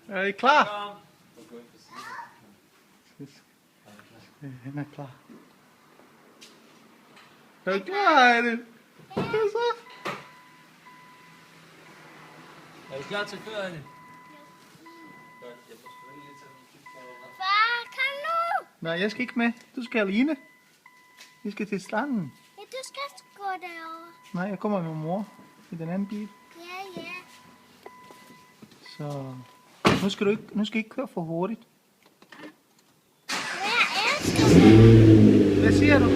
Er I klar? Han er klar. Er du klar, Anne? Så. Er du klar til at køre, Anne? Far, kom nu! Nej, jeg skal ikke med. Du skal alene. Vi skal til stranden. Ja, du skal gå derover. Nej, jeg kommer med mor i den anden bil. Ja, ja. Så nu skal I ikke køre for hurtigt. Jeg elsker det. Hvad siger du?